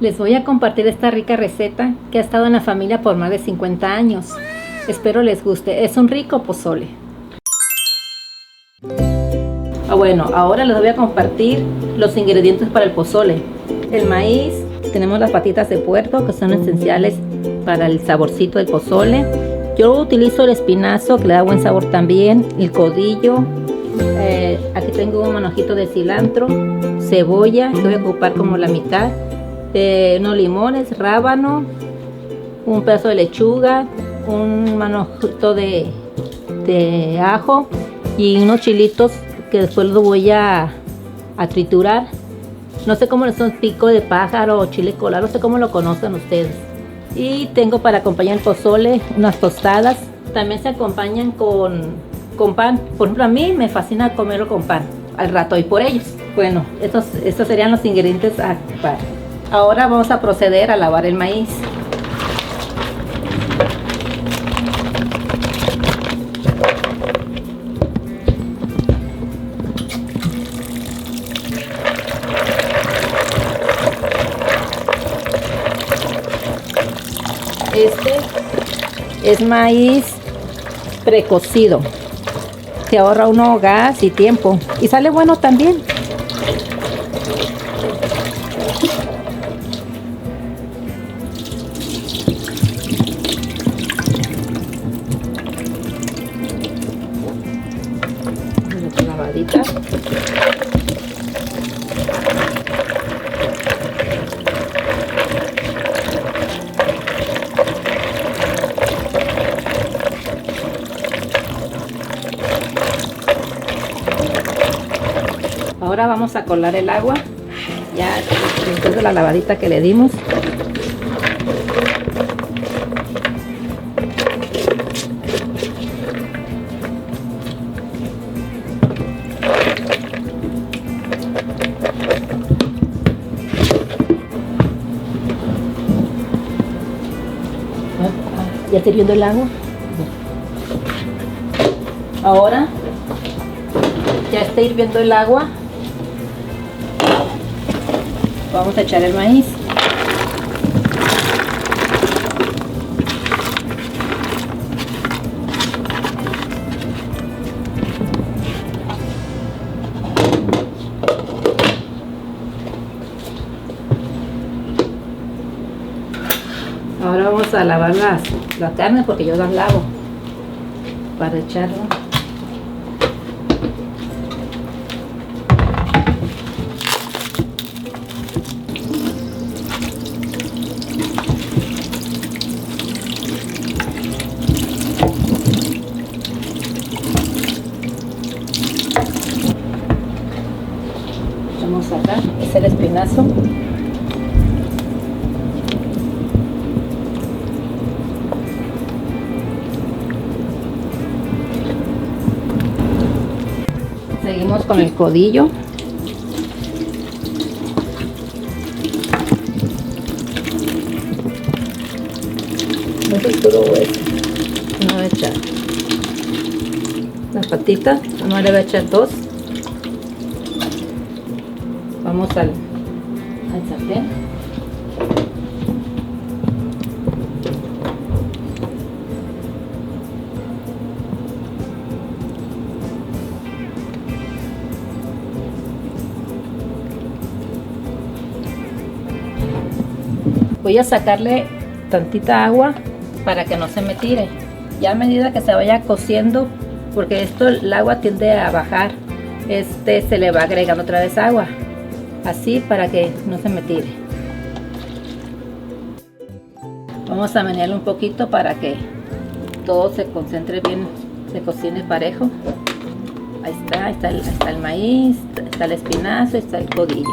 Les voy a compartir esta rica receta que ha estado en la familia por más de 50 años. Espero les guste. Es un rico pozole. Bueno, ahora les voy a compartir los ingredientes para el pozole. El maíz, tenemos las patitas de puerco que son esenciales para el saborcito del pozole. Yo utilizo el espinazo que le da buen sabor también, el codillo. Aquí tengo un manojito de cilantro, cebolla, que voy a ocupar como la mitad, unos limones, rábano, un pedazo de lechuga, un manojito de ajo y unos chilitos que después los voy a triturar. No sé cómo son, pico de pájaro o chile colado, no sé cómo lo conocen ustedes. Y tengo para acompañar el pozole unas tostadas. También se acompañan con pan. Por ejemplo, a mí me fascina comerlo con pan. Al rato y por ellos. Bueno, estos serían los ingredientes a ocupar. Ahora vamos a proceder a lavar el maíz. Este es maíz precocido, que ahorra uno gas y tiempo y sale bueno también. Una lavadita. Ahora vamos a colar el agua, ya después de la lavadita que le dimos. Ya está hirviendo el agua. Ahora ya está hirviendo el agua. Vamos a echar el maíz. Ahora vamos a lavar las carnes porque yo las lavo para echarlo. Vamos acá, es el espinazo. Seguimos con el codillo. No es puro hueso. No voy a echar las patitas, no le voy a echar dos. Vamos al sartén. Voy a sacarle tantita agua para que no se me tire. Ya a medida que se vaya cociendo, porque el agua tiende a bajar, se le va agregando otra vez agua. Así para que no se me tire. Vamos a menearlo un poquito para que todo se concentre bien, se cocine parejo. Ahí está el maíz, está el espinazo, está el codillo.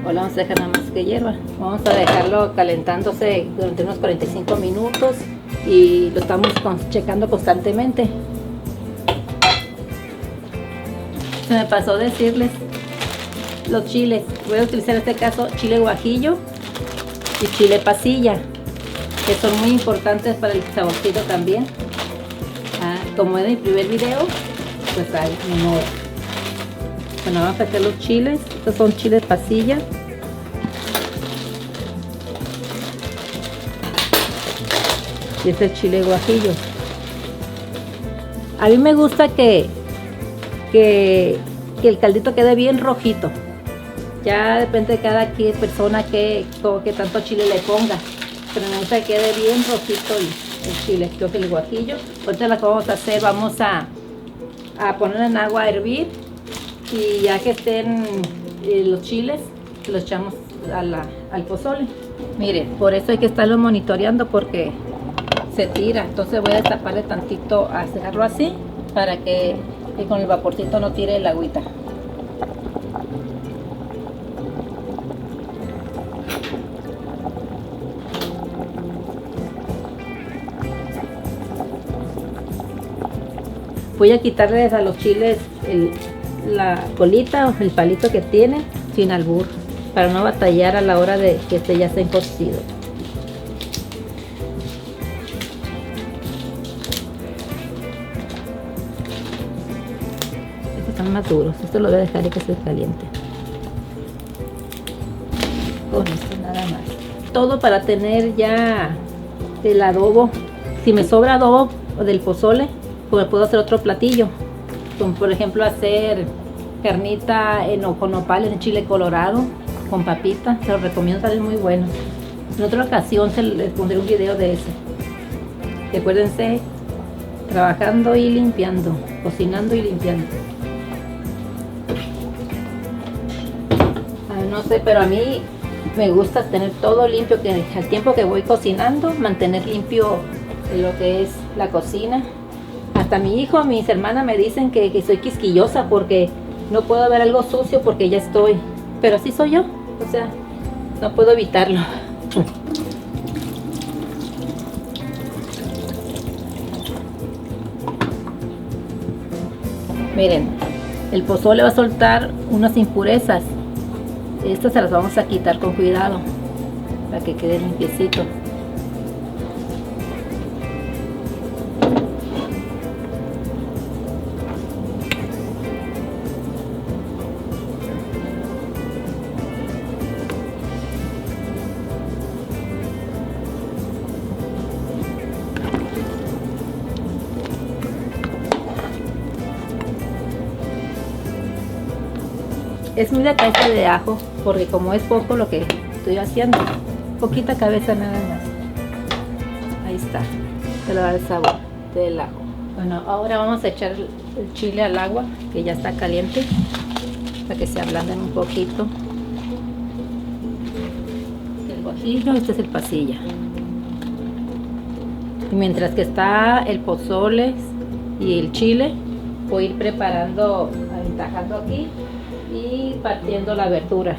Ahora vamos a dejar nada más que hierva. Vamos a dejarlo calentándose durante unos 45 minutos y lo estamos checando constantemente. Se me pasó decirles los chiles. Voy a utilizar en este caso chile guajillo y chile pasilla, que son muy importantes para el saborcito también. Como en el primer video, pues ahí, ni modo. Bueno, vamos a sacar los chiles. Estos son chiles pasilla. y es el chile guajillo. A mí me gusta que el caldito quede bien rojito. Ya depende de cada persona que tanto chile le ponga, pero me gusta que quede bien rojito el chile, creo que el guajillo. Ahorita lo que vamos a hacer, vamos a poner en agua a hervir, y ya que estén los chiles, los echamos al pozole. Miren, por eso hay que estarlo monitoreando, porque se tira. Entonces voy a destaparle tantito, a cerrarlo así, para que con el vaporcito no tire el agüita. Voy a quitarles a los chiles la colita o el palito que tienen, sin albur, para no batallar a la hora de que ya estén cocidos. Estos están más duros, esto lo voy a dejar y que se caliente. Con esto nada más. Todo para tener ya el adobo. Si me sobra adobo del pozole, pues puedo hacer otro platillo, como por ejemplo hacer carnita con nopales en chile colorado, con papita. Se los recomiendo, salen muy buenos. En otra ocasión les pondré un video de eso. Recuérdense, trabajando y limpiando, cocinando y limpiando. No sé, pero a mí me gusta tener todo limpio, que al tiempo que voy cocinando, mantener limpio lo que es la cocina. Hasta mi hijo, mis hermanas me dicen que soy quisquillosa porque no puedo ver algo sucio porque ya estoy. Pero así soy yo, o sea, no puedo evitarlo. Miren, el pozole va a soltar unas impurezas. Estas se las vamos a quitar con cuidado para que quede limpiecito. Es muy de cabeza de ajo, porque como es poco lo que estoy haciendo, poquita cabeza nada más. Ahí está, se le va el sabor del ajo. Bueno, ahora vamos a echar el chile al agua, que ya está caliente, para que se ablanden un poquito. El guajillo, este es el pasilla. Y mientras que está el pozole y el chile, voy a ir preparando, aventajando aquí y partiendo la verdura.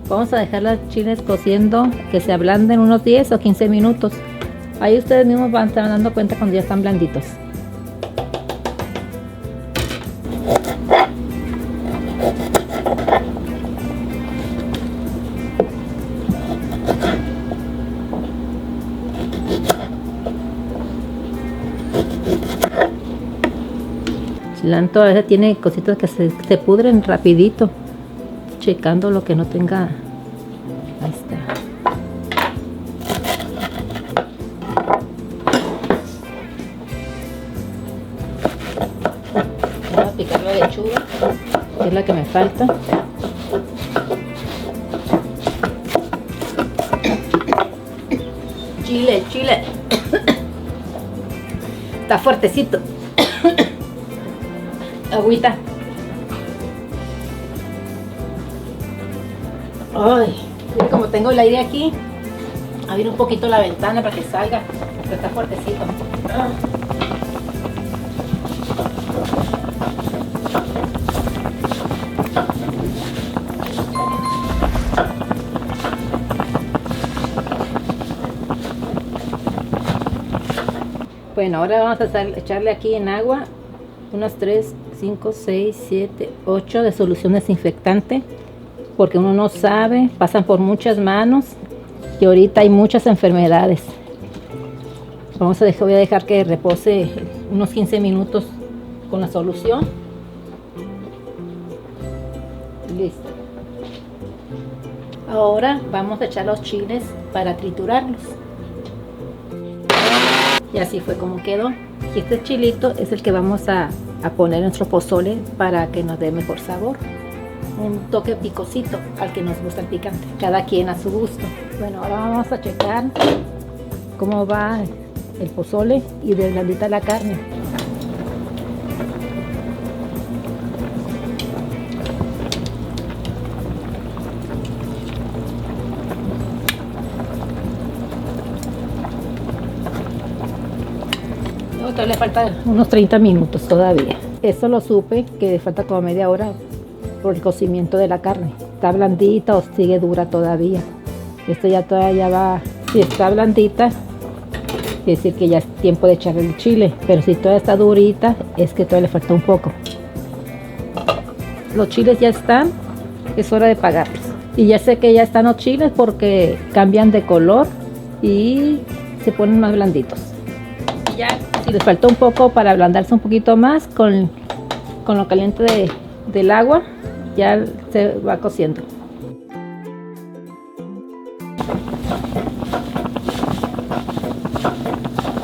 Vamos a dejar las chiles cociendo, que se ablanden unos 10 o 15 minutos. Ahí ustedes mismos van a estar dando cuenta cuando ya están blanditos. El cilantro a veces tiene cositas que se pudren rapidito, checando lo que no tenga. Ahí está. Voy a picar la lechuga, que es la que me falta. Chile, chile. Está fuertecito. Agüita. Ay, mira, como tengo el aire aquí, abrir un poquito la ventana para que salga, pero está fuertecito. Bueno, ahora vamos a echarle aquí en agua unos 3, 5, 6, 7, 8 de solución desinfectante, porque uno no sabe, pasan por muchas manos y ahorita hay muchas enfermedades. Voy a dejar que repose unos 15 minutos con la solución. Listo. Ahora vamos a echar los chiles para triturarlos. Y así fue como quedó. Y este chilito es el que vamos a poner en nuestro pozole para que nos dé mejor sabor. Un toque picosito al que nos gusta el picante. Cada quien a su gusto. Bueno, ahora vamos a checar cómo va el pozole y de blandita la carne. Le falta unos 30 minutos todavía. Eso lo supe que falta como media hora por el cocimiento de la carne. ¿Está blandita o sigue dura todavía? Esto ya todavía va. Si está blandita, quiere decir que ya es tiempo de echarle el chile. Pero si todavía está durita, es que todavía le falta un poco. Los chiles ya están, es hora de pagarlos. Y ya sé que ya están los chiles porque cambian de color y se ponen más blanditos. Y ya, si les faltó un poco para ablandarse un poquito más, con lo caliente del agua, ya se va cociendo.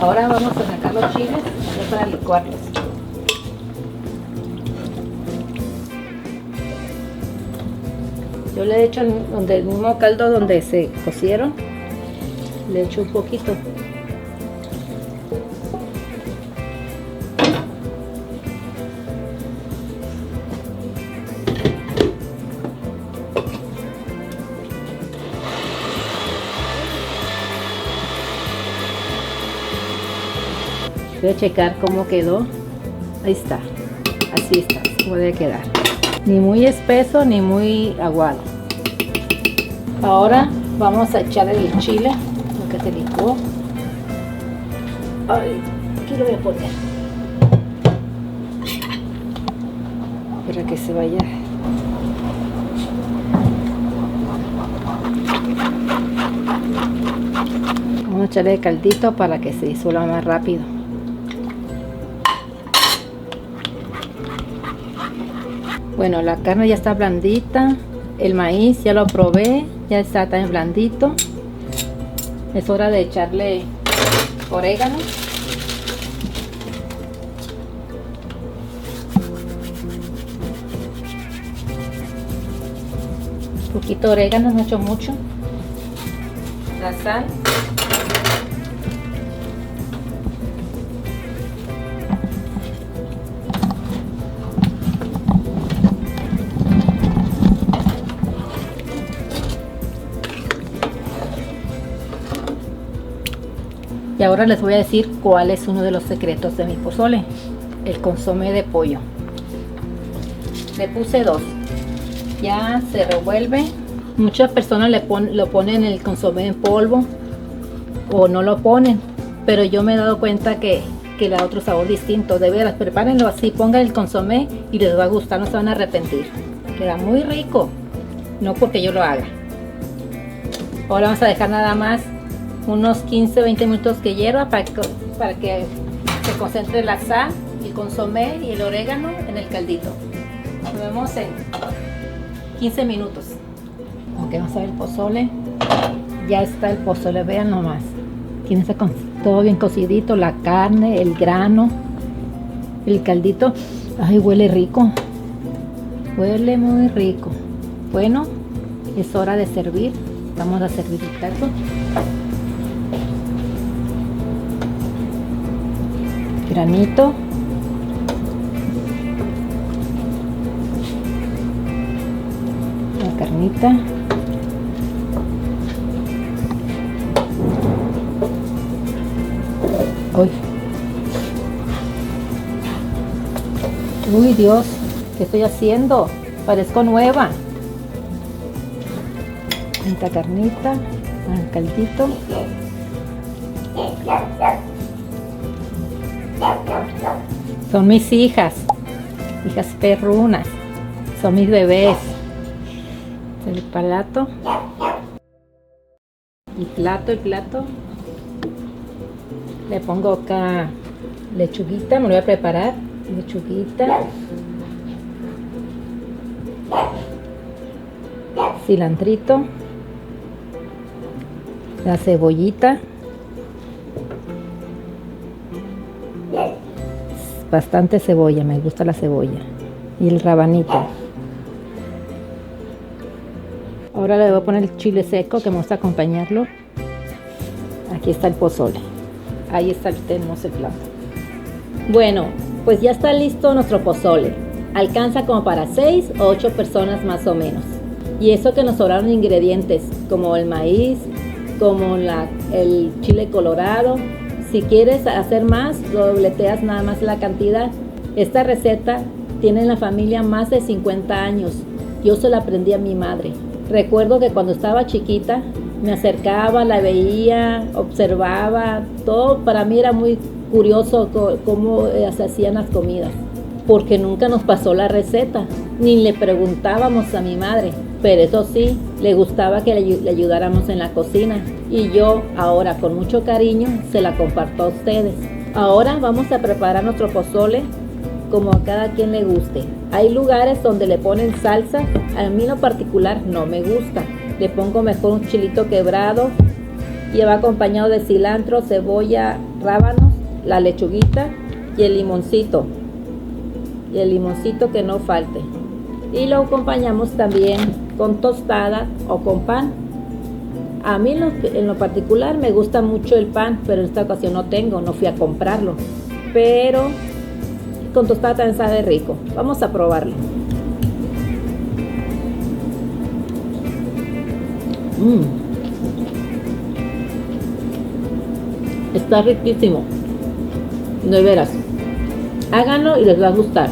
Ahora vamos a sacar los chiles para licuarlos. Yo le he hecho donde el mismo caldo donde se cocieron, le he hecho un poquito. Voy a checar cómo quedó. Ahí está, así está, puede quedar. Ni muy espeso ni muy aguado. Ahora vamos a echar el chile, lo que se licuó. Ay, aquí lo voy a poner para que se vaya. Vamos a echarle caldito para que se disuelva más rápido. Bueno, la carne ya está blandita, el maíz ya lo probé, ya está tan blandito. Es hora de echarle orégano. Un poquito de orégano, no echo mucho. La sal. Y ahora les voy a decir cuál es uno de los secretos de mi pozole, el consomé de pollo. Le puse 2, ya se revuelve. Muchas personas lo ponen el consomé en polvo o no lo ponen, pero yo me he dado cuenta que le da otro sabor distinto. De veras, prepárenlo así, pongan el consomé y les va a gustar, no se van a arrepentir. Queda muy rico, no porque yo lo haga. Ahora vamos a dejar nada más unos 15-20 minutos que hierva para que se concentre la sal, el consomé y el orégano en el caldito. Nos vemos en 15 minutos. Ok, vamos a ver el pozole. Ya está el pozole, vean nomás. Tiene todo bien cocidito, la carne, el grano, el caldito. Ay, huele rico. Huele muy rico. Bueno, es hora de servir. Vamos a servir el plato. Granito, la carnita, Uy, Dios, ¿qué estoy haciendo? Parezco nueva. Esta carnita, el caldito. Son mis hijas perrunas. Son mis bebés. El plato. El plato. Le pongo acá lechuguita, me lo voy a preparar. Lechuguita. Cilantrito. La cebollita. Bastante cebolla, me gusta la cebolla. Y el rabanito. Ahora le voy a poner el chile seco que me gusta acompañarlo. Aquí está el pozole. Ahí está el hermoso plato. Bueno, pues ya está listo nuestro pozole. Alcanza como para 6 o 8 personas más o menos. Y eso que nos sobraron ingredientes como el maíz, como el chile colorado. Si quieres hacer más, dobleteas nada más la cantidad. Esta receta tiene en la familia más de 50 años. Yo se la aprendí a mi madre. Recuerdo que cuando estaba chiquita me acercaba, la veía, observaba, todo para mí era muy curioso cómo se hacían las comidas, porque nunca nos pasó la receta, ni le preguntábamos a mi madre, pero eso sí, le gustaba que le ayudáramos en la cocina, y yo ahora con mucho cariño se la comparto a ustedes. Ahora vamos a preparar nuestro pozole como a cada quien le guste. Hay lugares donde le ponen salsa, a mí en lo particular no me gusta. Le pongo mejor un chilito quebrado y va acompañado de cilantro, cebolla, rábanos, la lechuguita y el limoncito. Y el limoncito que no falte. Y lo acompañamos también con tostada o con pan. A mí en lo particular me gusta mucho el pan, pero en esta ocasión no fui a comprarlo. Pero con tostada también sabe rico. Vamos a probarlo. Está riquísimo. De veras. Háganlo y les va a gustar.